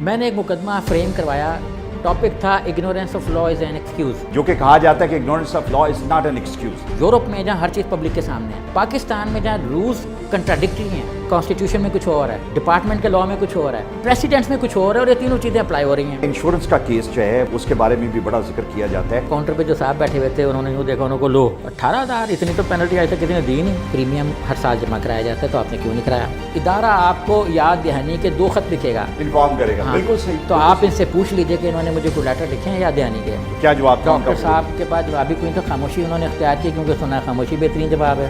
میں نے ایک مقدمہ فریم کروایا، ٹاپک تھا ignorance of law is an excuse, جو کہ کہا جاتا ہے کہ ignorance of law is not an excuse. Europe میں جہاں ہر چیز پبلک کے سامنے ہے، پاکستان میں جہاں رولز کنٹراڈکٹری ہیں، کانسٹیٹیوشن میں کچھ اور ہے، ڈپارٹمنٹ کے لا میں کچھ اور ہے، پریسیڈنٹس میں کچھ اور ہے، اور یہ تینوں چیزیں اپلائی ہو رہی ہیں۔ انشورنس کا کیس جو ہے اس کے بارے میں بھی بڑا ذکر کیا جاتا ہے۔ کاؤنٹر پہ جو صاحب بیٹھے ہوئے تھے انہوں نے یوں دیکھا، انہوں کو لو 18,000 اتنی تو پینلٹی آج تک کسی نے دی نہیں، پریمیم ہر سال جمع کرایا جاتا ہے تو آپ نے کیوں نہیں کرایا؟ ادارہ آپ کو یاد دہانی کے 2 خط لکھے گا، انفارم کرے گا۔ بالکل صحیح۔ تو آپ ان سے پوچھ لیجئے کہ انہوں نے مجھے کوئی لیٹر لکھے ہیں یاد دہانی کے؟ کیا جواب تھا ان کا؟ ڈاکٹر صاحب کے پاس جوابی کوئی تو خاموشی انہوں نے اختیار کی، کیونکہ سنا ہے خاموشی بہترین جواب ہے۔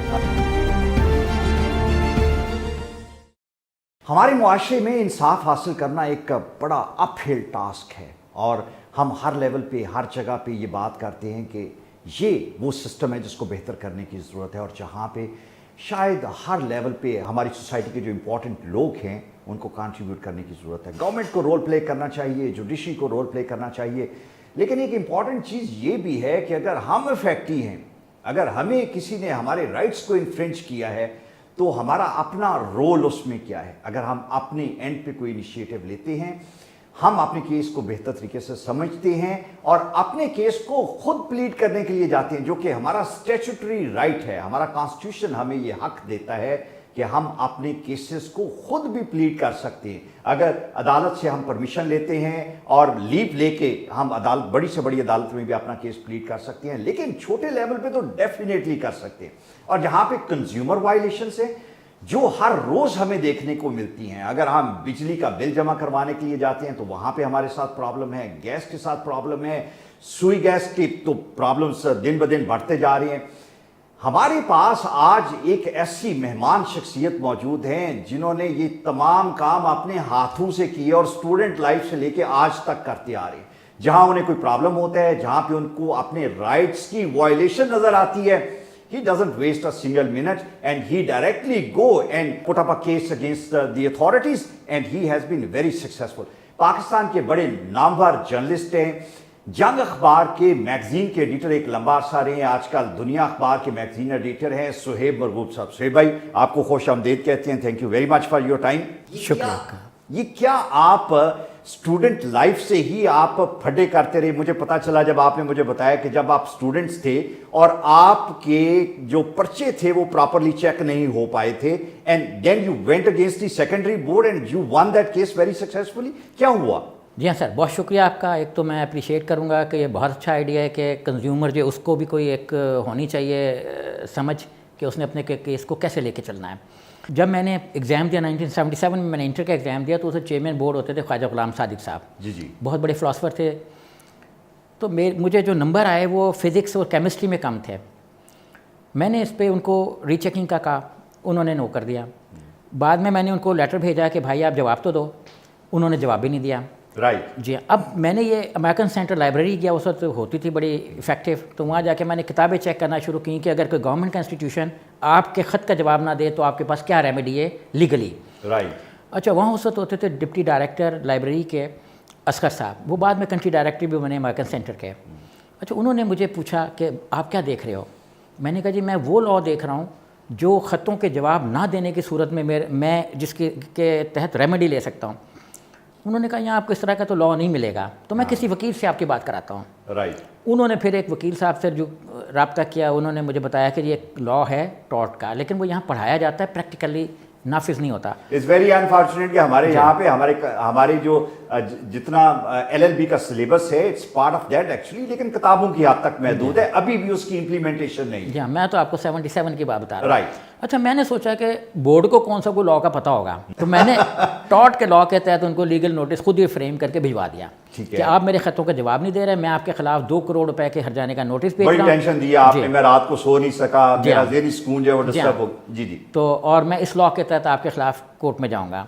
ہمارے معاشرے میں انصاف حاصل کرنا ایک بڑا اپ ہل ٹاسک ہے، اور ہم ہر لیول پہ ہر جگہ پہ یہ بات کرتے ہیں کہ یہ وہ سسٹم ہے جس کو بہتر کرنے کی ضرورت ہے، اور جہاں پہ شاید ہر لیول پہ ہماری سوسائٹی کے جو امپورٹنٹ لوگ ہیں ان کو کنٹریبیوٹ کرنے کی ضرورت ہے۔ گورنمنٹ کو رول پلے کرنا چاہیے، جوڈیشری کو رول پلے کرنا چاہیے، لیکن ایک امپورٹنٹ چیز یہ بھی ہے کہ اگر ہم افیکٹی ہیں، اگر ہمیں کسی نے ہمارے رائٹس کو انفرنج کیا ہے تو ہمارا اپنا رول اس میں کیا ہے۔ اگر ہم اپنے اینڈ پہ کوئی انیشیٹو لیتے ہیں، ہم اپنے کیس کو بہتر طریقے سے سمجھتے ہیں اور اپنے کیس کو خود پلیڈ کرنے کے لیے جاتے ہیں، جو کہ ہمارا اسٹیچوٹری رائٹ ہے، ہمارا کانسٹیٹیوشن ہمیں یہ حق دیتا ہے کہ ہم اپنے کیسز کو خود بھی پلیڈ کر سکتے ہیں۔ اگر عدالت سے ہم پرمیشن لیتے ہیں اور لیو لے کے ہم عدالت، بڑی سے بڑی عدالت میں بھی اپنا کیس پلیڈ کر سکتے ہیں، لیکن چھوٹے لیول پہ تو ڈیفینیٹلی کر سکتے ہیں۔ اور جہاں پہ کنزیومر وائلیشنز ہیں جو ہر روز ہمیں دیکھنے کو ملتی ہیں، اگر ہم بجلی کا بل جمع کروانے کے لیے جاتے ہیں تو وہاں پہ ہمارے ساتھ پرابلم ہے، گیس کے ساتھ پرابلم ہے، سوئی گیس کی تو پرابلمز دن بدن بڑھتے جا رہی ہیں۔ ہمارے پاس آج ایک ایسی مہمان شخصیت موجود ہیں جنہوں نے یہ تمام کام اپنے ہاتھوں سے کیے اور اسٹوڈنٹ لائف سے لے کے آج تک کرتے آ رہے ہیں۔ جہاں انہیں کوئی پرابلم ہوتا ہے، جہاں پہ ان کو اپنے رائٹس کی وائلیشن نظر آتی ہے، he doesn't waste a single minute and he directly go and put up a case against the authorities and he has been very successful۔ Pakistan کے بڑے نامور جرنلسٹ ہیں، جنگ اخبار کے میگزین کے ایڈیٹر ایک لمبا عرصہ رہے ہیں، آج کل دنیا اخبار کے میگزین ایڈیٹر ہیں صہیب مرغوب صاحب۔ صہیب بھائی آپ کو خوش آمدید کہتے ہیں، thank you very much for your time. شکریہ۔ یہ کیا آپ اسٹوڈنٹ لائف سے ہی آپ پھڈے کرتے رہے؟ مجھے پتا چلا جب آپ نے مجھے بتایا کہ جب آپ اسٹوڈنٹس تھے اور آپ کے جو پرچے تھے وہ پراپرلی چیک نہیں ہو پائے تھے، and then you went against the secondary board and you won that case very successfully. کیا ہوا؟ جی ہاں سر، بہت شکریہ آپ کا۔ ایک تو میں اپریشیٹ کروں گا کہ یہ بہت اچھا آئیڈیا ہے کہ کنزیومر جو اس کو بھی کوئی ایک ہونی چاہیے سمجھ کہ اس نے اپنے کیس کو کیسے لے کے چلنا ہے۔ جب میں نے ایگزام دیا 1977 میں، میں نے انٹر کا ایگزام دیا تو اسے چیئرمین بورڈ ہوتے تھے خواجہ غلام صادق صاحب، جی بہت بڑے فلاسفر تھے۔ تو مجھے جو نمبر آئے وہ فزکس اور کیمسٹری میں کم تھے۔ میں نے اس پہ ان کو ری چیکنگ کا کہا، انہوں نے نو کر دیا۔ بعد میں نے ان کو لیٹر بھیجا کہ بھائی آپ جواب تو دو، انہوں نے جواب بھی نہیں دیا۔ رائٹ جی، اب میں نے یہ امریکن سینٹر لائبریری کیا، اس وقت ہوتی تھی بڑی افیکٹو، تو وہاں جا کے میں نے کتابیں چیک کرنا شروع کی کہ اگر کوئی گورنمنٹ کا انسٹیٹیوشن آپ کے خط کا جواب نہ دے تو آپ کے پاس کیا ریمیڈی ہے لیگلی۔ رائٹ۔ اچھا، وہاں اس وقت ہوتے تھے ڈپٹی ڈائریکٹر لائبریری کے اصغر صاحب، وہ بعد میں کنٹری ڈائریکٹر بھی بنے امریکن سینٹر کے۔ اچھا، انہوں نے مجھے پوچھا کہ آپ کیا دیکھ رہے ہو؟ میں نے کہا جی میں وہ لاء دیکھ رہا ہوں جو خطوں کے جواب نہ دینے کی صورت میں میں جس کے تحت ریمیڈی لے سکتا ہوں۔ انہوں نے کہا یہاں آپ کو اس طرح کا تو لاء نہیں ملے گا، تو میں کسی وکیل سے آپ کی بات کراتا ہوں۔ رائٹ۔ انہوں نے پھر ایک وکیل صاحب سے جو رابطہ کیا، انہوں نے مجھے بتایا کہ یہ ایک لاء ہے ٹارٹ کا، لیکن وہ یہاں پڑھایا جاتا ہے، پریکٹیکلی نافذ نہیں ہوتا۔ اٹس ویری انفارچونیٹ کہ ہمارے یہاں پہ ہمارے جو جتنا LLB کا سلیبس ہے it's part of that actually, لیکن کتابوں کی حد تک محدود ہے، ابھی بھی اس کی امپلیمنٹیشن نہیں۔ جی ہاں، میں تو آپ کو 77 کی بات بتا رہا ہوں۔ رائٹ۔ اچھا، میں نے سوچا کہ بورڈ کو کون سا کوئی لاء کا پتہ ہوگا، تو میں نے ٹارٹ کے لاء کے تحت ان کو لیگل نوٹس خود ہی فریم کر کے بھجوا دیا کہ آپ میرے خطوں کا جواب نہیں دے رہے، میں آپ کے خلاف 2 کروڑ روپے کے ہرجانے کا نوٹس بھیج رہا ہوں۔ بڑی ٹینشن دی آپ نے، میں رات کو سو نہیں سکا، میرا ذہنی سکون جو ہے وہ ڈسٹرب ہو۔ جی تو اور میں اس لاء کے تحت آپ کے خلاف کورٹ میں جاؤں گا۔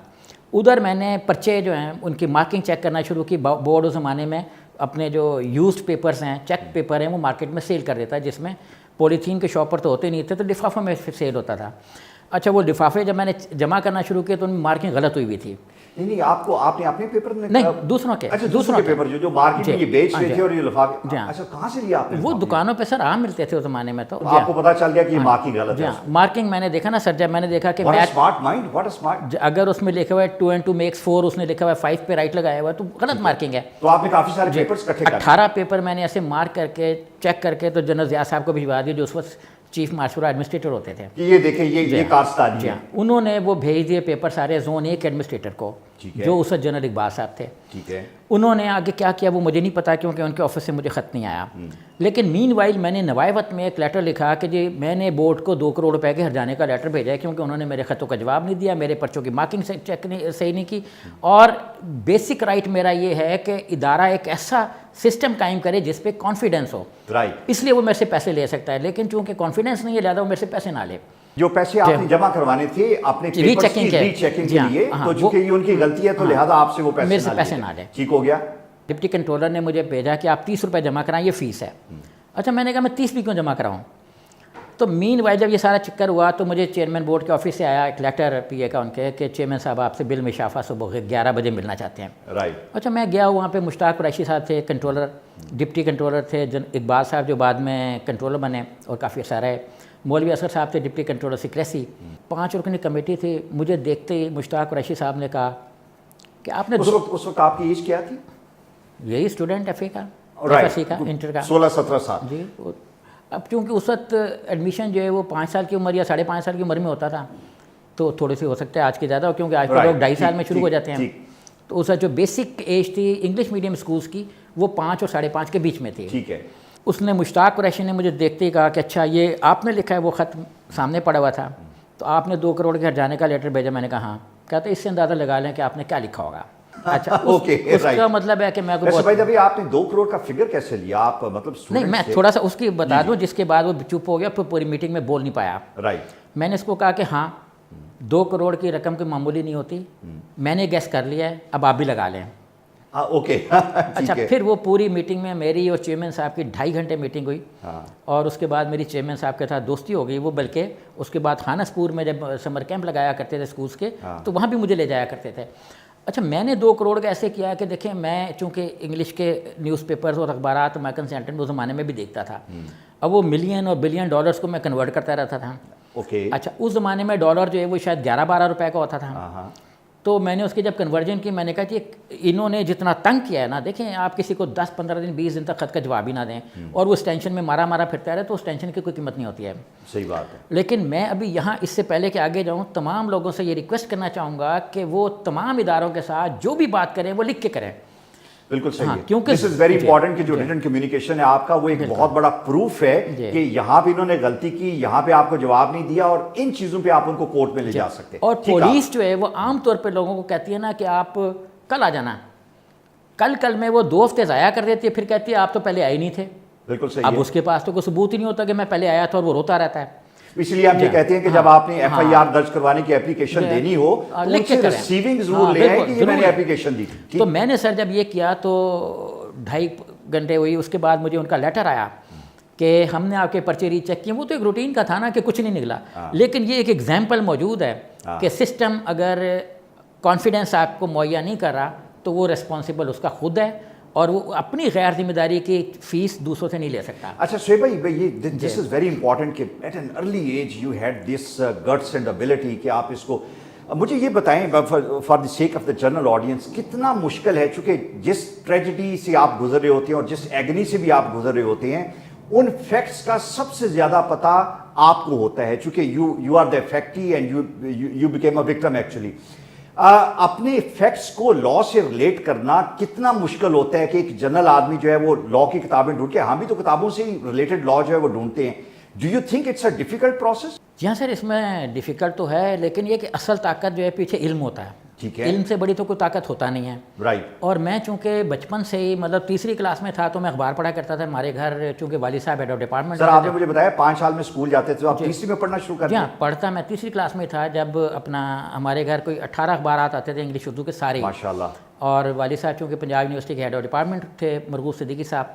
ادھر میں نے پرچے جو ہیں ان کی مارکنگ چیک کرنا شروع کی۔ بورڈ اس زمانے میں اپنے جو یوزڈ پیپرز ہیں، چیک پیپر ہیں، وہ مارکیٹ میں سیل کر دیتا ہے، جس میں پولیتھین کے شاپ پر تو ہوتے نہیں تھے، تو لفافوں میں سیل ہوتا تھا۔ اچھا، وہ لفافے جب میں نے جمع کرنا شروع کیے تو ان میں مارکنگ غلط ہوئی ہوئی تھی۔ نہیں آپ نے اپنے پیپر میں نہیں دوسروں کے اچھا دوسروں کے پیپر جو مارکیٹ میں یہ بیچ رہے تھے اور یہ لفافے ہاں اچھا کہاں سے لیا آپ نے وہ دکانوں پہ سر عام ملتے تھے اس زمانے میں تو آپ کو پتا چل گیا کہ یہ مارکنگ غلط ہے مارکنگ میں نے دیکھا نا سر جب میں نے دیکھا کہ اسمارٹ مائنڈ واٹ اسمارٹ اگر اس میں لکھا ہوا ہے 2 and 2 makes 4 اس نے لکھا ہوا ہے 5 پہ رائٹ لگایا ہوا ہے تو غلط مارکنگ ہے. تو آپ نے کافی سارے پیپرز اکٹھے کر 18 پیپر میں نے ایسے مارک کر کے چیک کر کے تو جنرل ضیاء صاحب کو بھجوا دیے جو اس وقت چیف مارشل ایڈمنسٹریٹر ہوتے تھے کہ یہ دیکھیں یہ کارستانی ہے. انہوں نے وہ بھیج دیے پیپر سارے زون 1 ایڈمنسٹریٹر کو جو اس وقت جنرل اقبال صاحب تھے. ٹھیک ہے انہوں نے آگے کیا کیا وہ مجھے نہیں پتا کیونکہ ان کے آفس سے مجھے خط نہیں آیا. لیکن مین وائل میں نے نوائے وقت میں ایک لیٹر لکھا کہ جی میں نے بورڈ کو 2 کروڑ روپے کے ہرجانے کا لیٹر بھیجا ہے کیونکہ انہوں نے میرے خطوں کا جواب نہیں دیا, میرے پرچوں کی مارکنگ سے چیک نہیں صحیح نہیں کی, اور بیسک رائٹ میرا یہ ہے کہ ادارہ ایک ایسا سسٹم قائم کرے جس پہ کانفیڈنس ہو. اس لیے وہ میرے سے پیسے لے سکتا ہے, لیکن چونکہ کانفیڈنس نہیں ہے لہٰذا وہ میرے سے پیسے نہ لے. جو پیسے آپ نے جمع کروانے تھے اپنے پیپرز کی ری چیکنگ کے لیے تو چونکہ یہ ان کی غلطی ہے تو لہٰذا آپ سے وہ پیسے نہ لے. ٹھیک ہو گیا. ڈپٹی کنٹرولر نے مجھے بھیجا کہ آپ 30 روپے جمع کرائیں, یہ فیس ہے. اچھا میں نے کہا میں 30 بھی کیوں جمع کراؤں. تو مین وائل جب یہ سارا چکر ہوا تو مجھے چیئرمین بورڈ کے آفس سے آیا ایک لیٹر پی اے کا ان کے کہ چیئرمین صاحب آپ سے بل میں شافہ صبح 11 بجے ملنا چاہتے ہیں. اچھا میں گیا وہاں پہ مشتاق قریشی صاحب تھے کنٹرولر, ڈپٹی کنٹرولر تھے اقبال صاحب جو بعد میں کنٹرولر بنے اور کافی عرصہ رہے, مولوی اصغر صاحب تھے ڈپٹی کنٹرولر سیکریسی, 5 رکنی کمیٹی تھی. مجھے دیکھتے ہی مشتاق قریشی صاحب نے کہا کہ آپ نے اس وقت آپ کی ایج کیا تھی؟ یہی اسٹوڈنٹ ایف اے کا ایف ایس سی کا انٹر کا 16-17 سال. جی اب چونکہ اس وقت ایڈمیشن جو ہے وہ 5 سال کی عمر یا 5.5 سال کی عمر میں ہوتا تھا تو تھوڑی سی ہو سکتا ہے آج کی زیادہ ہو, کیونکہ آج کے لوگ 2.5 سال میں شروع ہو جاتے ہیں. تو اس وقت جو بیسک ایج تھی انگلش میڈیم اسکولس کی وہ 5 اور 5.5 کے بیچ میں تھی. ٹھیک ہے. اس نے مشتاق قریشی نے مجھے دیکھتے ہی کہا کہ اچھا یہ آپ نے لکھا ہے, وہ خط سامنے پڑا ہوا تھا, تو آپ نے 2 کروڑ کے ہرجانے کا لیٹر بھیجا. میں نے کہا ہاں. کہتے اس سے اندازہ لگا لیں کہ آپ نے کیا لکھا ہوگا. اچھا اس کا مطلب ہے کہ میں آپ نے 2 کروڑ کا فگر کیسے لیا آپ, مطلب نہیں میں تھوڑا سا اس کی بتا دوں جس کے بعد وہ چپ ہو گیا, پھر پوری میٹنگ میں بول نہیں پایا. میں نے اس کو کہا کہ ہاں 2 کروڑ کی رقم کوئی معمولی نہیں ہوتی, میں نے گیس کر لیا ہے, اب آپ بھی لگا لیں. اچھا پھر وہ پوری میٹنگ میں میری اور چیئرمین صاحب کی 2.5 گھنٹے میٹنگ ہوئی, اور اس کے بعد میری چیئرمین صاحب کے ساتھ دوستی ہو گئی. وہ بلکہ اس کے بعد خانس پور میں جب سمر کیمپ لگایا کرتے تھے اسکولس کے تو وہاں بھی مجھے لے جایا کرتے تھے. اچھا میں نے 2 کروڑ کا ایسے کیا کہ دیکھیں میں چونکہ انگلش کے نیوز پیپرز اور اخبارات امیرکن سینٹر میں اس زمانے میں بھی دیکھتا تھا, اب وہ ملین اور بلین ڈالرز کو میں کنورٹ کرتا رہتا تھا. اچھا اس زمانے میں ڈالر جو ہے وہ شاید 11-12 روپے کا ہوتا تھا. تو میں نے اس کی جب کنورجن کی میں نے کہا کہ انہوں نے جتنا تنگ کیا ہے نا, دیکھیں آپ کسی کو 10-15 دن 20 دن تک خط کا جواب ہی نہ دیں اور وہ اس ٹینشن میں مارا پھرتا رہے تو اس ٹینشن کی کوئی قیمت نہیں ہوتی ہے. صحیح بات ہے. لیکن میں ابھی یہاں اس سے پہلے کہ آگے جاؤں تمام لوگوں سے یہ ریکویسٹ کرنا چاہوں گا کہ وہ تمام اداروں کے ساتھ جو بھی بات کریں وہ لکھ کے کریں. بالکل صحیح ہے. کیونکہ دس از ویری امپورٹنٹ کہ جو ریٹن کمیونیکیشن ہے آپ کا وہ ایک بہت بڑا پروف ہے کہ یہاں پہ انہوں نے غلطی کی, یہاں پہ آپ کو جواب نہیں دیا, اور ان چیزوں پہ آپ ان کو کورٹ میں لے جا سکتے. اور پولیس جو ہے وہ عام طور پہ لوگوں کو کہتی ہے نا کہ آپ کل آ جانا, کل میں وہ 2 ہفتے ضائع کر دیتی ہے, پھر کہتی ہے آپ تو پہلے آئے نہیں تھے. بالکل صحیح. اب اس کے پاس تو کوئی ثبوت ہی نہیں ہوتا کہ میں پہلے آیا تھا, اور وہ روتا رہتا ہے. اس لیے ہم یہ کہتے ہیں کہ جب آپ نے ایف آئی آر درج کروانے کی اپلیکیشن دینی ہو تو ان سے ریسیونگ ضرور لے آئیں کہ یہ میں نے اپلیکیشن دی. تو میں نے سر جب یہ کیا تو 2.5 گھنٹے ہوئی, اس کے بعد مجھے ان کا لیٹر آیا کہ ہم نے آپ کے پرچے ری چیک کیے. وہ تو ایک روٹین کا تھا نا کہ کچھ نہیں نکلا, لیکن یہ ایک ایگزامپل موجود ہے کہ سسٹم اگر کانفیڈنس آپ کو مہیا نہیں کر رہا تو وہ ریسپانسبل اس کا خود ہے, اور وہ اپنی غیر ذمہ داری کی فیس دوسروں سے نہیں لے سکتا. اچھا شعیب بھائی یہ دس از ویری امپورٹنٹ کہ at an early age you had this guts and ability کہ آپ اس کو, مجھے یہ بتائیں for the sake of the general audience کتنا مشکل ہے, چونکہ جس ٹریجڈی سے آپ گزر رہے ہوتے ہیں اور جس ایگنی سے بھی آپ گزر رہے ہوتے ہیں ان فیکٹس کا سب سے زیادہ پتہ آپ کو ہوتا ہے, چونکہ you are the affectee and you became a victim actually. اپنے فیکٹس کو لا سے ریلیٹ کرنا کتنا مشکل ہوتا ہے کہ ایک جنرل آدمی جو ہے وہ لا کی کتابیں ڈھونڈ کے, ہم بھی تو کتابوں سے ہی ریلیٹڈ لا جو ہے وہ ڈھونڈتے ہیں. Do you think it's a difficult process? جی ہاں سر, اس میں ڈیفیکلٹ تو ہے, لیکن یہ کہ اصل طاقت جو ہے پیچھے علم ہوتا ہے. ٹھیک ہے. علم سے بڑی تو کوئی طاقت ہوتا نہیں ہے. رائٹ. اور میں چونکہ بچپن سے ہی مطلب 3ری کلاس میں تھا تو میں اخبار پڑھا کرتا تھا. ہمارے گھر چونکہ والد صاحب ہیڈ آف ڈپارٹمنٹ. سر آپ نے مجھے بتایا 5 سال میں اسکول جاتے تھے تو آپ 3ری میں پڑھنا شروع کر دیا؟ ہاں پڑھتا میں 3ری کلاس میں تھا جب اپنا ہمارے گھر کوئی 18 اخبارات آتے تھے انگلش اردو کے سارے. ماشاء اللہ. اور والد صاحب چونکہ پنجاب یونیورسٹی کے ہیڈ آف ڈپارٹمنٹ تھے مرغوب صدیقی صاحب,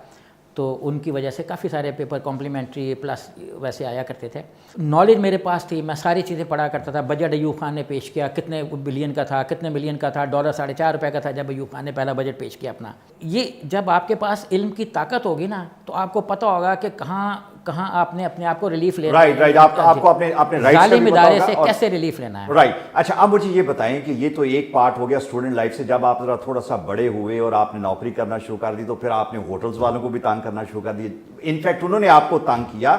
تو ان کی وجہ سے کافی سارے پیپر کمپلیمنٹری پلس ویسے آیا کرتے تھے. نالج میرے پاس تھی, میں ساری چیزیں پڑھا کرتا تھا. بجٹ ایوب خان نے پیش کیا, کتنے بلین کا تھا, کتنے ملین کا تھا, $4.5 کا تھا جب ایوب خان نے پہلا بجٹ پیش کیا اپنا. یہ جب آپ کے پاس علم کی طاقت ہوگی نا تو آپ کو پتہ ہوگا کہ کہاں آپ نے اپنے آپ کو ریلیف لینا ہے, رائٹ آپ کو اپنے ظالم ادارے سے کیسے ریلیف لینا ہے. رائٹ. اچھا اب مجھے یہ بتائیں کہ یہ تو ایک پارٹ ہو گیا اسٹوڈنٹ لائف سے. جب آپ ذرا تھوڑا سا بڑے ہوئے اور آپ نے نوکری کرنا شروع کر دی تو پھر آپ نے ہوٹلز والوں کو بھی تنگ کرنا شروع کر دیا. انفیکٹ انہوں نے آپ کو تنگ کیا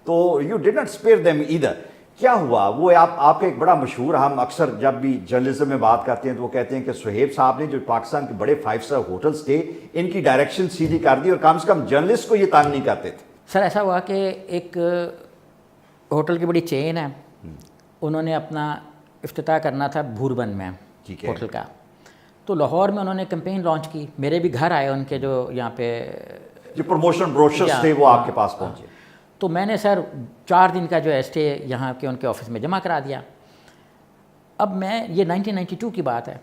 تو you did not spare them either. کیا ہوا وہ آپ کا ایک بڑا مشہور, ہم اکثر جب بھی جرنلزم میں بات کرتے ہیں تو وہ کہتے ہیں کہ سہیب صاحب نے جو پاکستان کے بڑے 5 اسٹار ہوٹلز تھے ان کی ڈائریکشن سیدھی کر دی اور کم سے کم جرنلسٹ کو یہ تنگ نہیں کرتے تھے. سر ایسا ہوا کہ ایک ہوٹل کی بڑی چین ہے, انہوں نے اپنا افتتاح کرنا تھا بھوربن میں ہوٹل کا, تو لاہور میں انہوں نے کمپین لانچ کی. میرے بھی گھر آئے ان کے جو یہاں پہ جو پروموشن بروشرز تھے وہ آپ کے پاس پہنچے. تو میں نے سر 4 دن کا جو ہے اسٹے یہاں کے ان کے آفس میں جمع کرا دیا. اب میں یہ 1992 کی بات ہے,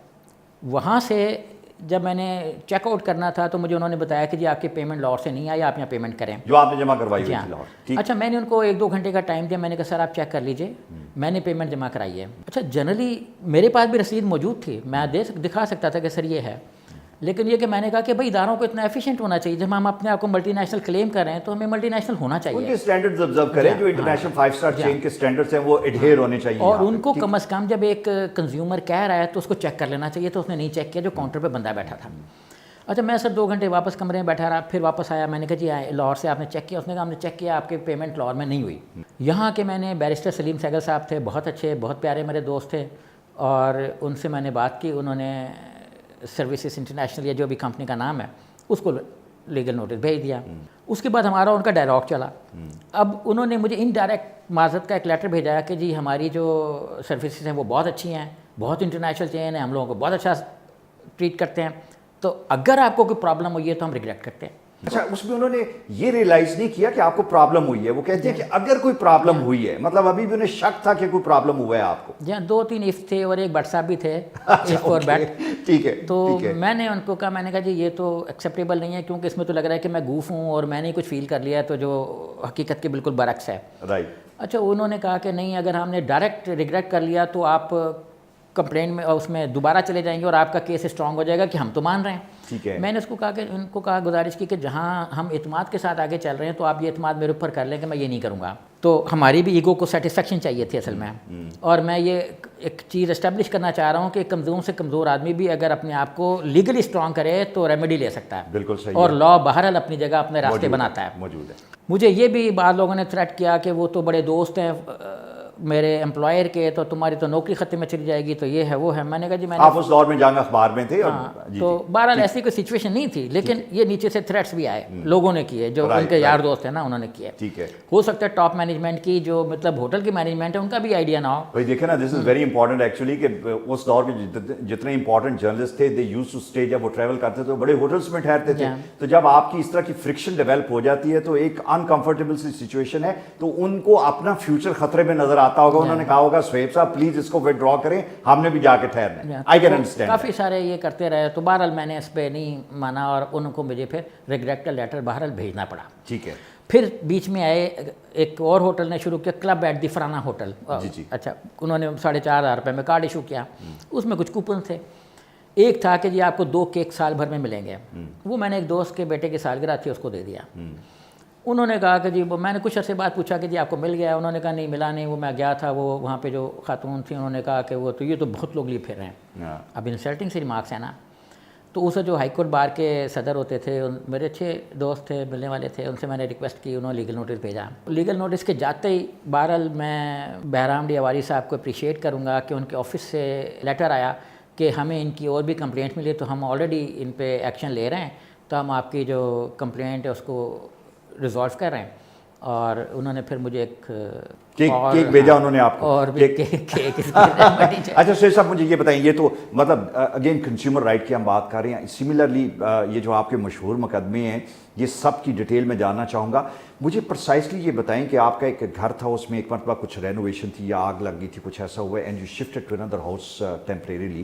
وہاں سے جب میں نے چیک آؤٹ کرنا تھا تو مجھے انہوں نے بتایا کہ جی آپ کی پیمنٹ لاہور سے نہیں آئی, آپ یہاں پیمنٹ کریں جو آپ نے جمع کروائی ہوئی تھی لاہور. اچھا میں نے ان کو 1-2 گھنٹے کا ٹائم دیا, میں نے کہا سر آپ چیک کر لیجئے, میں نے پیمنٹ جمع کرائی ہے. اچھا جنرلی میرے پاس بھی رسید موجود تھی, میں دکھا سکتا تھا کہ سر یہ ہے, لیکن یہ کہ میں نے کہا کہ بھائی اداروں کو اتنا ایفیشینٹ ہونا چاہیے. جب ہم اپنے آپ کو ملٹی نیشنل کلیم کر رہے ہیں تو ہمیں ملٹی نیشنل ہونا چاہیے. ان کے سٹینڈرڈز آبزرو کریں جو انٹرنیشنل 5 اسٹار چین کے سٹینڈرڈز ہیں وہ ایڈہیر ہونے چاہیے. اور ان کو کم از کم جب ایک کنزیومر کہہ رہا ہے تو اس کو چیک کر لینا چاہیے. تو اس نے نہیں چیک کیا جو کاؤنٹر پہ بندہ بیٹھا تھا. اچھا میں سر 2 گھنٹے واپس کمرے میں بیٹھا رہا, پھر واپس آیا. میں نے کہا جی لاہور سے آپ نے چیک کیا؟ اس نے کہا ہم نے چیک کیا, آپ کی پیمنٹ لاہور میں نہیں ہوئی. یہاں کے میں نے بیرسٹر سلیم سہگل صاحب تھے, بہت اچھے, بہت پیارے میرے دوست تھے, اور ان سے میں نے بات کی. انہوں نے سروسز انٹرنیشنل یا جو بھی کمپنی کا نام ہے اس کو لیگل نوٹس بھیج دیا. اس کے بعد ہمارا ان کا ڈائلاگ چلا. اب انہوں نے مجھے انڈائریکٹ معذرت کا ایک لیٹر بھیجا کہ جی ہماری جو سروسز ہیں وہ بہت اچھی ہیں, بہت انٹرنیشنل چین ہے, ہم لوگوں کو بہت اچھا ٹریٹ کرتے ہیں, تو اگر آپ کو کوئی پرابلم ہوئی ہے تو ہم ریگریٹ کرتے ہیں. اچھا اس میں انہوں نے یہ ریئلائز نہیں کیا کہ آپ کو پرابلم ہوئی ہے. وہ کہتے ہیں کہ اگر کوئی پرابلم ہوئی ہے, مطلب ابھی بھی انہیں شک تھا کہ کوئی پرابلم ہوا ہے آپ کو. جی 2-3 اف تھے اور ایک بٹ صاحب بھی تھے, اف اور بیٹ. ٹھیک ہے. تو میں نے ان کو کہا, میں نے کہا جی یہ تو ایکسیپٹیبل نہیں ہے, کیونکہ اس میں تو لگ رہا ہے کہ میں گوف ہوں اور میں نے کچھ فیل کر لیا ہے تو جو حقیقت کے بالکل برعکس ہے. رائٹ. اچھا انہوں نے کہا کہ نہیں, اگر ہم نے ڈائریکٹ ریگریٹ کر لیا تو آپ کمپلین میں اس میں دوبارہ چلے جائیں گے اور آپ کا کیس اسٹرانگ ہو جائے گا کہ ہم تو مان رہے ہیں. ٹھیک ہے. میں نے اس کو کہا کہ ان کو کہا گزارش کی کہ جہاں ہم اعتماد کے ساتھ آگے چل رہے ہیں تو آپ یہ اعتماد میرے اوپر کر لیں کہ میں یہ نہیں کروں گا. تو ہماری بھی ایگو کو سیٹسفیکشن چاہیے تھی اصل میں, اور میں یہ ایک چیز اسٹیبلش کرنا چاہ رہا ہوں کہ کمزور سے کمزور آدمی بھی اگر اپنے آپ کو لیگلی اسٹرانگ کرے تو ریمیڈی لے سکتا ہے. بالکل صحیح. اور لا بہرحال اپنی جگہ اپنے راستے بناتا ہے. موجود ہے. مجھے یہ بھی بعض لوگوں نے تھریٹ کیا کہ وہ تو بڑے دوست ہیں میرے امپلائر کے, تو تمہاری تو نوکری خطے میں چلی جائے گی, تو یہ ہے وہ ہے. میں نے کہا جی میں آپ اس دور میں جنگ اخبار میں تھے. تو بہرحال ایسی کوئی سچویشن نہیں تھی, لیکن یہ نیچے سے تھریٹس بھی آئے, لوگوں نے کیے, جو ان کے یار دوست ہیں نا انہوں نے کیے. ٹھیک ہے. ہو سکتا ہے ٹاپ مینجمنٹ کی جو مطلب ہوٹل کی مینجمنٹ ہے ان کا بھی آئیڈیا نہ ہو. بھائی دیکھیں نا, دس از ویری امپورٹنٹ ایکچولی کہ اس دور میں جتنے امپورٹنٹ جرنلسٹ تھے دے یوز ٹو اسٹے, جب وہ ٹریول کرتے تھے بڑے ہوٹلس میں ٹھہرتے تھے. تو جب آپ کی اس طرح کی فرکشن ڈیولپ ہو جاتی ہے تو ایک انکمفرٹیبل سی سچویشن ہے, تو ان کو اپنا فیوچر خطرے میں نظر آتا ہوگا. انہوں نے کہا ہوگا سہیب صاحب پلیز اس کو وڈرا کریں, ہم نے بھی جا کے ٹھہرنا ہے. I can understand. کافی سارے یہ کرتے رہے, تو بہرحال میں نے اس پہ نہیں مانا اور ان کو مجھے پھر ریگریٹ کا لیٹر بہرحال بھیجنا پڑا. ٹھیک ہے. پھر بیچ میں آئے ایک اور ہوٹل نے شروع کیا, کلب ایٹ دی فرانا ہوٹل. اچھا انہوں نے 4,500 روپے میں کارڈ ایشو کیا, اس میں کچھ کوپن تھے. ایک تھا کہ جی آپ کو 2 کیک سال بھر میں ملیں گے. وہ میں نے ایک دوست کے بیٹے کی سالگرہ تھی اس کو دے دیا. انہوں نے کہا کہ جی میں نے کچھ عرصے بعد پوچھا کہ جی آپ کو مل گیا؟ انہوں نے کہا نہیں ملا نہیں. وہ میں گیا تھا, وہ وہاں پہ جو خاتون تھی انہوں نے کہا کہ وہ تو یہ تو بہت لوگ لیے پھر رہے ہیں. اب انسلٹنگ سی ریمارکس ہے نا. تو اسے جو ہائی کورٹ بار کے صدر ہوتے تھے, میرے اچھے دوست تھے, ملنے والے تھے, ان سے میں نے ریکویسٹ کی, انہوں نے لیگل نوٹس بھیجا. لیگل نوٹس کے جاتے ہی بہرحال میں بہرام ڈی اواری صاحب کو اپریشیٹ کروں گا کہ ان کے آفس سے لیٹر آیا کہ ہمیں ان کی اور بھی کمپلینٹ ملی, تو ہم آلریڈی ان پہ ایکشن لے رہے ہیں, تو ہم آپ کی جو کمپلینٹ ہے اس کو ریزالو کر رہے ہیں. اور انہوں نے پھر مجھے ایک کیک بھیجا انہوں نے آپ کو. اور اچھا سہیب صاحب مجھے یہ بتائیں, یہ تو مطلب اگین کنزیومر رائٹ کی ہم بات کر رہے ہیں. سملرلی یہ جو آپ کے مشہور مقدمے ہیں یہ سب کی ڈیٹیل میں جاننا چاہوں گا. مجھے پرسائزلی یہ بتائیں کہ آپ کا ایک گھر تھا, اس میں ایک مرتبہ کچھ رینوویشن تھی یا آگ لگ گئی تھی, کچھ ایسا ہوا ہے, and you shifted to another house temporarily.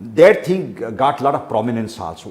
That thing got lot of prominence also.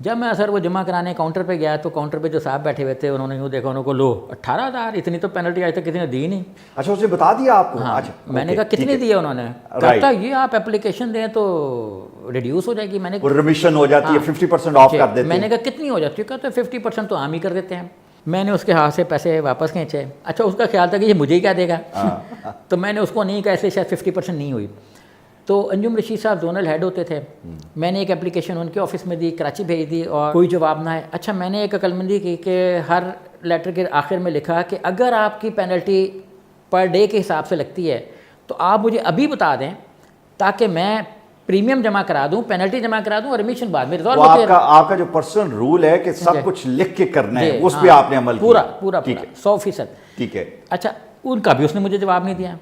جب میں سر وہ جمع کرانے کاؤنٹر پہ گیا تو کاؤنٹر پہ جو صاحب بیٹھے ہوئے تھے انہوں نے یوں دیکھا, انہوں کو لو 18,000, اتنی تو پینلٹی آج تک کسی نے دی نہیں. اچھا اس نے بتا دیا آپ کو؟ ہاں, میں نے کہا کتنی دی ہے, انہوں نے کہا یہ آپ اپلیکیشن دیں تو ریڈیوس ہو جائے گی. میں نے ریمیشن ہو جاتی ہے, 50% آف کر دیتے ہیں. میں نے کہا کتنی ہو جاتی ہے, کہا تو 50% تو عام ہی کر دیتے ہیں. میں نے اس کے ہاتھ سے پیسے واپس کھینچے. اچھا اس کا خیال تھا کہ یہ مجھے ہی کیا دے گا, تو میں نے اس کو نہیں کہا, ایسے شاید 50% نہیں ہوئی. تو انجم رشید صاحب زونل ہیڈ ہوتے تھے, میں نے ایک اپلیکیشن ان کے آفس میں دی, کراچی بھیج دی اور کوئی جواب نہ ہے. اچھا میں نے ایک عقلمندی کی کہ ہر لیٹر کے آخر میں لکھا کہ اگر آپ کی پینلٹی پر ڈے کے حساب سے لگتی ہے تو آپ مجھے ابھی بتا دیں تاکہ میں پریمیم جمع کرا دوں, پینلٹی جمع کرا دوں اور ریمیشن بعد میں ریزالو ہو. آپ کا جو پرسنل رول ہے کہ سب کچھ لکھ کے کرنا ہے, اس پہ آپ نے عمل کیا پورا 100%. ٹھیک ہے. اچھا ان کا بھی اس نے مجھے جواب نہیں دیا.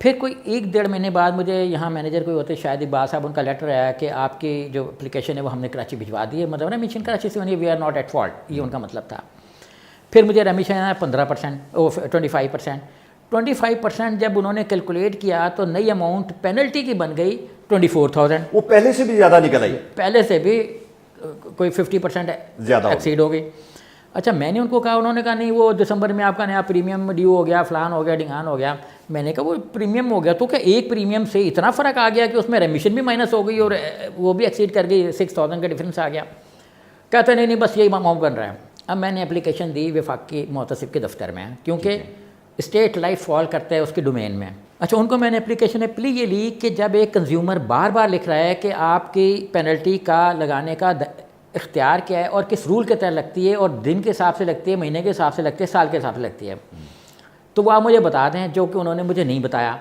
پھر کوئی 1-1.5 مہینے بعد مجھے یہاں مینیجر کوئی ہوتے شاید اقبال صاحب, ان کا لیٹر آیا کہ آپ کی جو اپلیکیشن ہے وہ ہم نے کراچی بھجوا دی ہے, مطلب ریمیشن کراچی سے we are not at fault, یہ ان کا مطلب تھا. پھر مجھے ریمیشن آیا 15%, 25%. 25% جب انہوں نے کیلکولیٹ کیا تو نئی اماؤنٹ پینلٹی کی بن گئی 24,000. وہ پہلے سے بھی زیادہ نکل آئی, پہلے سے بھی کوئی 50% زیادہ ایکسیڈ ہو گئی. اچھا میں نے ان کو کہا, انہوں نے کہا نہیں وہ دسمبر میں آپ کا نیا پریمیم ڈیو ہو گیا, فلان ہو گیا, ڈھنگان ہو گیا. میں نے کہا وہ پریمیم ہو گیا تو کیا ایک پریمیم سے اتنا فرق آ گیا کہ اس میں ریمیشن بھی مائنس ہو گئی اور وہ بھی ایکسیڈ کر گئی, 6,000 کا ڈفرینس آ گیا. کہتا نہیں بس یہی اماؤنٹ بن رہا ہے. اب میں نے اپلیکیشن دی وفاقی محتسب کے دفتر میں, کیونکہ اسٹیٹ لائف فال کرتا ہے اس کے ڈومین میں. اچھا ان کو میں نے اپلیکیشن پلی یہ لی کہ جب ایک کنزیومر بار بار لکھ رہا ہے کہ آپ کی پینلٹی کا لگانے کا اختیار کیا ہے اور کس رول کے تحت لگتی ہے, اور دن کے حساب سے لگتی ہے, مہینے کے حساب سے لگتی ہے, سال کے حساب سے لگتی ہے, تو وہ آپ مجھے بتا دیں, جو کہ انہوں نے مجھے نہیں بتایا.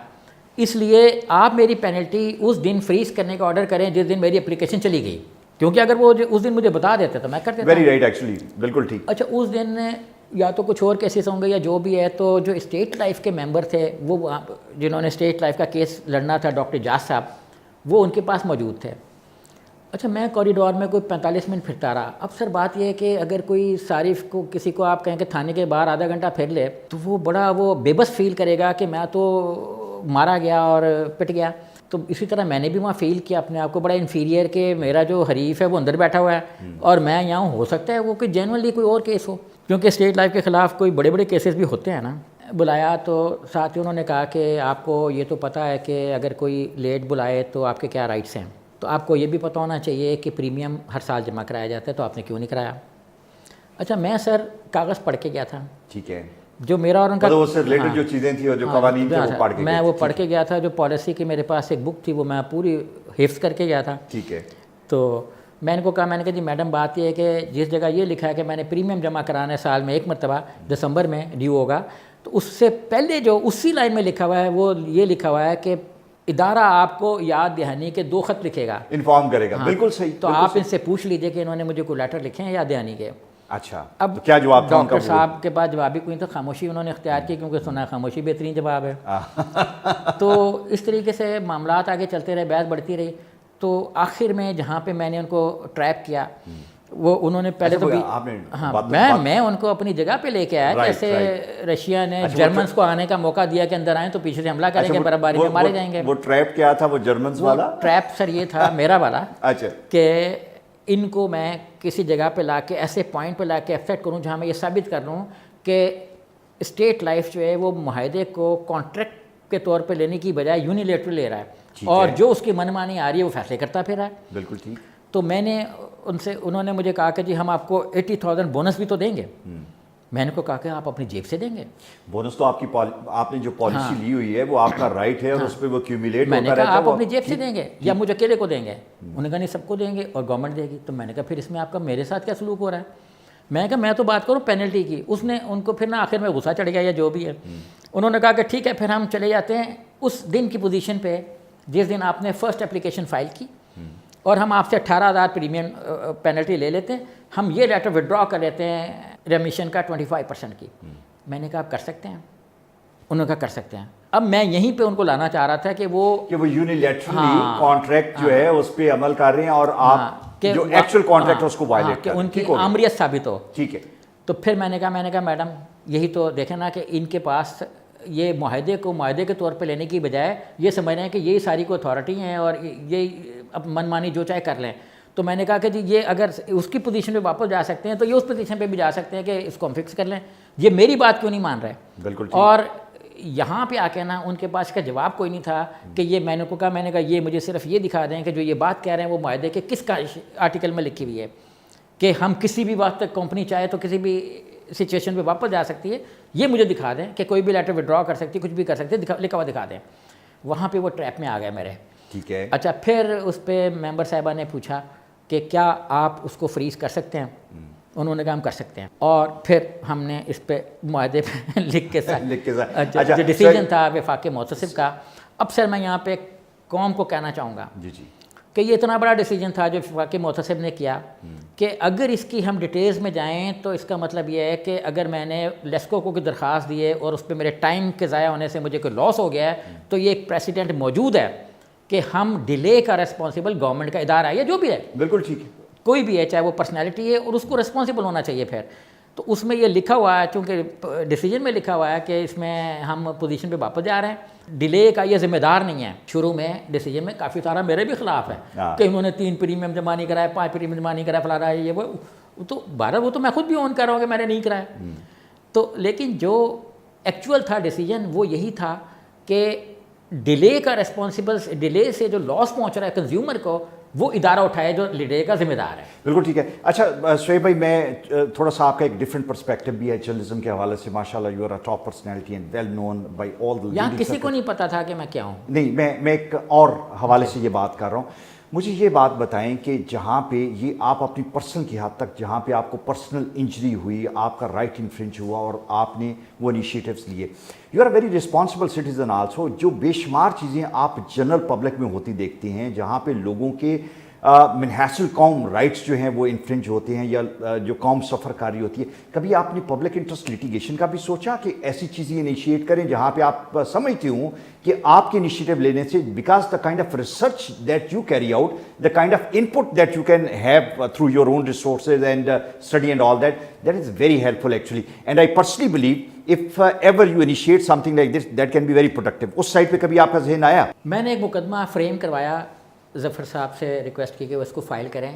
اس لیے آپ میری پینلٹی اس دن فریز کرنے کا آرڈر کریں جس دن میری اپلیکیشن چلی گئی, کیونکہ اگر وہ اس دن مجھے بتا دیتے تو میں کر دیتا. ویری رائٹ, ایکچولی بالکل ٹھیک. اچھا اس دن یا تو کچھ اور کیسز ہوں گے یا جو بھی ہے, تو جو اسٹیٹ لائف کے ممبر تھے وہ جنہوں نے اسٹیٹ لائف کا کیس لڑنا تھا, ڈاکٹر جاز صاحب, وہ ان کے پاس موجود تھے. اچھا میں کوریڈور میں کوئی 45 منٹ پھرتا رہا. اب سر بات یہ ہے کہ اگر کوئی صارف کو کسی کو آپ کہیں کہ تھانے کے باہر آدھا گھنٹہ پھر لے تو وہ بڑا وہ بے بس فیل کرے گا کہ میں تو مارا گیا اور پٹ گیا. تو اسی طرح میں نے بھی وہاں فیل کیا اپنے آپ کو بڑا انفیریئر کہ میرا جو حریف ہے وہ اندر بیٹھا ہوا ہے اور میں یہاں. ہو سکتا ہے وہ کوئی جینوئنلی کوئی اور کیس ہو, کیونکہ اسٹیٹ لائف کے خلاف کوئی بڑے بڑے کیسز بھی ہوتے ہیں نا. بلایا تو ساتھ ہی انہوں نے کہا کہ آپ کو یہ تو پتہ ہے کہ اگر کوئی لیٹ بلائے تو آپ کے کیا رائٹس ہیں, تو آپ کو یہ بھی پتہ ہونا چاہیے کہ پریمیم ہر سال جمع کرایا جاتا ہے, تو آپ نے کیوں نہیں کرایا. اچھا میں سر کاغذ پڑھ کے گیا تھا. ٹھیک ہے. جو میرا اور ان کا اس سے ریلیٹڈ جو چیزیں تھیں اور جو قوانین تھے وہ پڑھ کے میں وہ پڑھ کے گیا تھا. جو پالیسی کی میرے پاس ایک بک تھی وہ میں پوری حفظ کر کے گیا تھا. ٹھیک ہے. تو میں ان کو کہا, میں نے کہا جی میڈم بات یہ ہے کہ جس جگہ یہ لکھا ہے کہ میں نے پریمیم جمع کرانا ہے سال میں ایک مرتبہ دسمبر میں ڈیو ہوگا, تو اس سے پہلے جو اسی لائن میں لکھا ہوا ہے وہ یہ لکھا ہوا ہے کہ ادارہ آپ کو یاد دہانی کے 2 خط لکھے گا, انفارم کرے گا. بالکل صحیح. تو آپ ان سے پوچھ لیجئے کہ انہوں نے مجھے کوئی لیٹر لکھے ہیں یاد دہانی کے. اچھا اب کیا جواب تھا ڈاکٹر صاحب کے پاس جواب بھی کوئی تو خاموشی انہوں نے اختیار کی, کیونکہ سنا خاموشی بہترین جواب ہے. تو اس طریقے سے معاملات آگے چلتے رہے, بحث بڑھتی رہی. تو آخر میں جہاں پہ میں نے ان کو ٹریپ کیا, وہ انہوں نے پہلے تو میں ان کو اپنی جگہ پہ لے کے آیا, جیسے رشیا نے جرمنس کو آنے کا موقع دیا کہ اندر آئیں تو پیچھے سے حملہ کریں گے, برابری میں مارے جائیں گے. وہ ٹریپ کیا تھا وہ جرمنس والا؟ ٹریپ سر یہ تھا میرا والا اچھا کہ ان کو میں کسی جگہ پہ لا کے ایسے پوائنٹ پہ لا کے ایکسیپٹ کروں جہاں میں یہ ثابت کر لوں کہ اسٹیٹ لائف جو ہے وہ معاہدے کو کانٹریکٹ کے طور پہ لینے کی بجائے یونیلیٹرل لے رہا ہے, اور جو اس کی من مانی آ رہی ہے وہ فیصلے کرتا پھر رہا ہے. بالکل ٹھیک. تو میں نے انہوں نے مجھے کہا کہ جی ہم آپ کو 80,000 بونس بھی تو دیں گے. میں نے کو کہا کہ آپ اپنی جیب سے دیں گے. بونس تو آپ نے جو پالیسی لی ہوئی ہے وہ آپ کا رائٹ ہے اور اس پہ وہ کیومولیٹ ہوتا رہتا ہے. میں نے کہا آپ اپنی جیب سے دیں گے یا مجھے اکیلے کو دیں گے؟ انہوں نے کہا نہیں سب کو دیں گے اور گورنمنٹ دے گی. تو میں نے کہا پھر اس میں آپ کا میرے ساتھ کیا سلوک ہو رہا ہے؟ میں نے کہا میں تو بات کروں پینلٹی کی. اس نے ان کو پھر نا آخر میں غصہ چڑھ گیا یا جو بھی ہے, انہوں نے کہا کہ ٹھیک ہے پھر ہم چلے جاتے ہیں اس دن کی پوزیشن پہ جس دن آپ نے فرسٹ اپلیکیشن فائل کی, اور ہم آپ سے 18,000 پریمیم پینلٹی لے لیتے ہیں, ہم یہ لیٹر وڈرا کر لیتے ہیں ریمیشن کا 25% کی. میں نے کہا آپ کر سکتے ہیں؟ انہوں نے کہا کر سکتے ہیں. اب میں یہیں پہ ان کو لانا چاہ رہا تھا کہ وہ یونیلیٹرلی کانٹریکٹ جو ہے اس پہ عمل کر رہے ہیں اور آپ جو ایکچول کانٹریکٹ ہے اس کو وائلیٹ کہ ان کی آمریت ثابت ہو. ٹھیک ہے. تو پھر میں نے کہا میڈم یہی تو دیکھیں نا کہ ان کے پاس یہ معاہدے کو معاہدے کے طور پہ لینے کی بجائے یہ سمجھ رہے ہیں کہ یہی ساری کو اتھارٹی ہیں اور یہ اب من مانی جو چاہے کر لیں. تو میں نے کہا کہ جی یہ اگر اس کی پوزیشن پہ واپس جا سکتے ہیں تو یہ اس پوزیشن پہ بھی جا سکتے ہیں کہ اس کو ہم فکس کر لیں. یہ میری بات کیوں نہیں مان رہے؟ بالکل. اور یہاں پہ آ کے نا ان کے پاس کا جواب کوئی نہیں تھا کہ یہ میں نے کہا یہ مجھے صرف یہ دکھا دیں کہ جو یہ بات کہہ رہے ہیں وہ معاہدے کے کس کا آرٹیکل میں لکھی ہوئی ہے کہ ہم کسی بھی وقت تک کمپنی چاہے تو کسی بھی سچویشن پہ واپس جا سکتی ہے. یہ مجھے دکھا دیں کہ کوئی بھی لیٹر وڈرا کر سکتی ہے, کچھ بھی کر سکتی ہے, لکھا ہوا دکھا دیں. وہاں پہ وہ ٹریپ میں آ گئے میرے. ٹھیک ہے. اچھا پھر اس پہ ممبر صاحبہ نے پوچھا کہ کیا آپ اس کو فریز کر سکتے ہیں؟ انہوں نے کہا ہم کر سکتے ہیں. اور پھر ہم نے اس پہ معاہدے پہ لکھ کے جو ڈیسیجن تھا وفاق محتسب کا. اب سر میں یہاں پہ قوم کو کہنا چاہوں گا کہ یہ اتنا بڑا ڈیسیجن تھا جو وفاق محتسب نے کیا کہ اگر اس کی ہم ڈیٹیلز میں جائیں تو اس کا مطلب یہ ہے کہ اگر میں نے لیسکو کو درخواست دی ہے اور اس پہ میرے ٹائم کے ضائع ہونے سے مجھے کوئی لاس ہو گیا ہے تو یہ ایک پریسیڈنٹ موجود ہے کہ ہم ڈیلے کا ریسپانسبل گورنمنٹ کا ادارہ ہے یا جو بھی ہے. بالکل ٹھیک ہے. کوئی بھی ہے چاہے وہ پرسنالٹی ہے اور اس کو ریسپانسبل ہونا چاہیے. پھر تو اس میں یہ لکھا ہوا ہے چونکہ ڈیسیجن میں لکھا ہوا ہے کہ اس میں ہم پوزیشن پہ واپس جا رہے ہیں. ڈیلے کا یہ ذمہ دار نہیں ہے. شروع میں ڈیسیجن میں کافی سارا میرے بھی خلاف ہے کہ انہوں نے 3 پریمیم جمع نہیں کرایا, 5 پریمیم جمع نہیں کرایا, فلانا ہے یہ وہ تو 12 وہ تو میں خود بھی اون کر رہا ہوں کہ میں نے نہیں کرایا. تو لیکن جو ایکچوئل تھا ڈیسیجن وہ یہی تھا کہ ڈیلے کا ریسپانسبل, ڈیلے سے جو لاس پہنچ رہا ہے کنزیومر کو وہ ادارہ اٹھائے جو ڈیلے کا ذمہ دار ہے. بالکل ٹھیک ہے. اچھا سہیب بھائی, میں تھوڑا سا آپ کا ایک ڈفرینٹ پرسپیکٹو بھی ہے جرنلزم کے حوالے سے. ماشاء اللہ you are a top personality and well known by all the. یہاں کسی کو نہیں پتا تھا کہ میں کیا ہوں. نہیں, میں ایک اور حوالے سے یہ بات کر رہا ہوں. مجھے یہ بات بتائیں کہ جہاں پہ یہ آپ اپنی پرسنل کی حد تک جہاں پہ آپ کو پرسنل انجری ہوئی, آپ کا رائٹ انفرنج ہوا اور آپ نے وہ انیشیٹوز لیے, you are a very responsible citizen also. جو بے شمار چیزیں آپ جنرل پبلک میں ہوتی دیکھتے ہیں جہاں پہ لوگوں کے منحصر قوم رائٹس جو ہیں وہ انفرنج ہوتے ہیں یا جو قوم سفر کاری ہوتی ہے, کبھی آپ نے پبلک انٹرسٹ لیٹیگیشن کا بھی سوچا کہ ایسی چیزیں انیشیٹ کریں جہاں پہ آپ سمجھتے ہوں کہ آپ کے انیشیٹو لینے سے because the kind of research that you carry out, the kind of input that you can have through your own resources and study and all that is very helpful actually. And I personally believe if ever you initiate something like this that can be very productive. اس site پہ کبھی آپ کا ذہن آیا؟ میں نے ایک مقدمہ فریم کروایا, ظفر صاحب سے ریکویسٹ کی کہ وہ اس کو فائل کریں.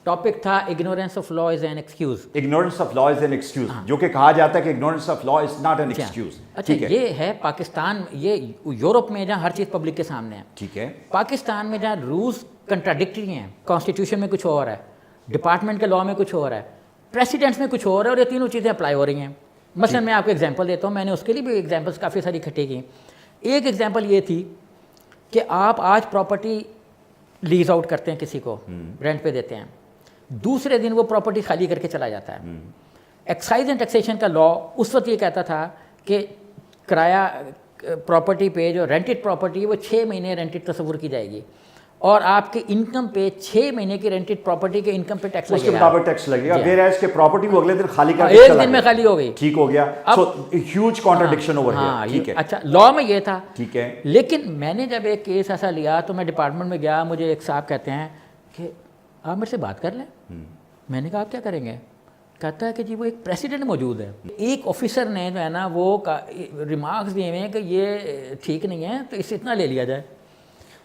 ٹاپک تھا ignorance of law is an excuse. Ignorance of law is an excuse, جو کہ کہا جاتا ہے کہ ignorance of law is not an excuse. اچھا یہ ہے پاکستان, یہ یورپ میں جہاں ہر چیز پبلک کے سامنے ہے. ٹھیک ہے. پاکستان میں جہاں رولز کنٹراڈکٹری ہیں, کانسٹیٹیوشن میں کچھ اور ہے, ڈپارٹمنٹ کے لا میں کچھ اور ہے, پریسیڈنٹس میں کچھ اور ہے, اور یہ تینوں چیزیں اپلائی ہو رہی ہیں. مثلا میں آپ کو ایگزامپل دیتا ہوں, میں نے اس کے لیے بھی ایگزامپلس کافی ساری اکٹھی کی. ایک ایگزامپل یہ تھی کہ آپ آج پراپرٹی لیز آؤٹ کرتے ہیں, کسی کو رینٹ پہ دیتے ہیں, دوسرے دن وہ پراپرٹی خالی کر کے چلا جاتا ہے. ایکسائز اینڈ ٹیکسیشن کا لا اس وقت یہ کہتا تھا کہ کرایہ پراپرٹی پہ جو رینٹڈ پراپرٹی وہ 6 مہینے رینٹڈ تصور کی جائے گی, اور آپ کے انکم پہ 6 مہینے کی رینٹڈ پراپرٹی کے انکم پہ ٹیکس لگے گا. اس کے مطابق ٹیکس لگے گا. ویئر ایز کہ پراپرٹی وہ اگلے دن خالی کر کے ایک دن میں خالی ہو گئی. ٹھیک ہو گیا. So huge contradiction over here. ٹھیک ہے. اچھا لا میں یہ تھا. ٹھیک ہے. لیکن میں نے جب ایک کیس ایسا لیا تو میں ڈپارٹمنٹ میں گیا, مجھے ایک صاحب کہتے ہیں کہ آپ میرے سے بات کر لیں. میں نے کہا آپ کیا کریں گے؟ کہتا ہے کہ جی وہ ایک پریسیڈنٹ موجود ہے, ایک آفیسر نے جو ہے نا وہ ریمارکس دیے ہوئے ہیں کہ یہ ٹھیک نہیں ہے تو اس سے اتنا لے لیا جائے.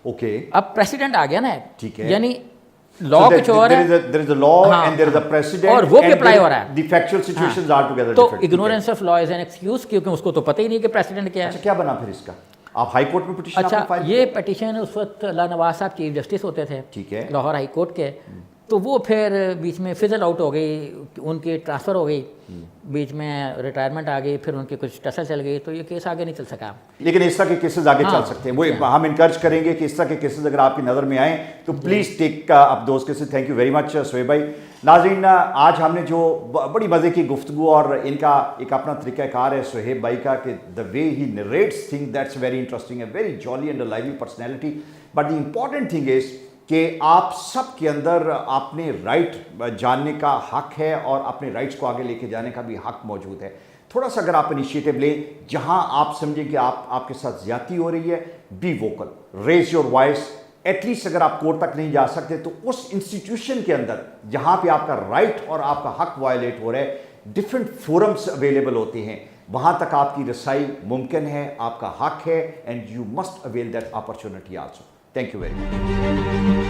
اوکے. اب پریسیڈنٹ آ گیا نا. ٹھیک ہے. یعنی لا کچھ اور ہے, there is a law and there is a precedent, اور وہ بھی اپلائی ہو رہا ہے. The factual situations are together تو different. ignorance of law is an excuse, کیونکہ اس کو تو پتہ ہی نہیں کہ پریسیڈنٹ کیا ہے. اچھا کیا بنا پھر اس کا؟ آپ ہائی کورٹ میں پٹیشن اچھا فائل؟ یہ پٹیشن اس وقت اللہ نواز صاحب چیف جسٹس ہوتے تھے. ٹھیک ہے. لاہور ہائی کورٹ کے. تو وہ پھر بیچ میں فزل آؤٹ ہو گئی, ان کی ٹرانسفر ہو گئی, بیچ میں ریٹائرمنٹ آ گئی, پھر ان کی کچھ ٹسل چل گئی, تو یہ کیس آگے نہیں چل سکا. لیکن اس طرح کے کیسز آگے چل سکتے ہیں. وہ ہم انکریج کریں گے کہ اس طرح کے کیسز اگر آپ کی نظر میں آئیں تو please take up those cases. Thank you very much Suhaib بھائی. ناظرین, آج ہم نے جو بڑی مزے کی گفتگو, اور ان کا ایک اپنا طریقہ کار ہے سہیب بھائی کا کہ the way he narrates thing, that's very interesting, a very jolly and lovely personality. But the important thing is کہ آپ سب کے اندر اپنے رائٹ جاننے کا حق ہے اور اپنے رائٹس کو آگے لے کے جانے کا بھی حق موجود ہے. تھوڑا سا اگر آپ انیشیٹو لیں, جہاں آپ سمجھیں کہ آپ کے ساتھ زیادتی ہو رہی ہے, be vocal, raise your voice. At least اگر آپ کورٹ تک نہیں جا سکتے تو اس انسٹیٹیوشن کے اندر جہاں پہ آپ کا رائٹ اور آپ کا حق وائلیٹ ہو رہا ہے, ڈفرینٹ فورمس اویلیبل ہوتے ہیں, وہاں تک آپ کی رسائی ممکن ہے, آپ کا حق ہے, and you must oil that opportunity also. Thank you very much.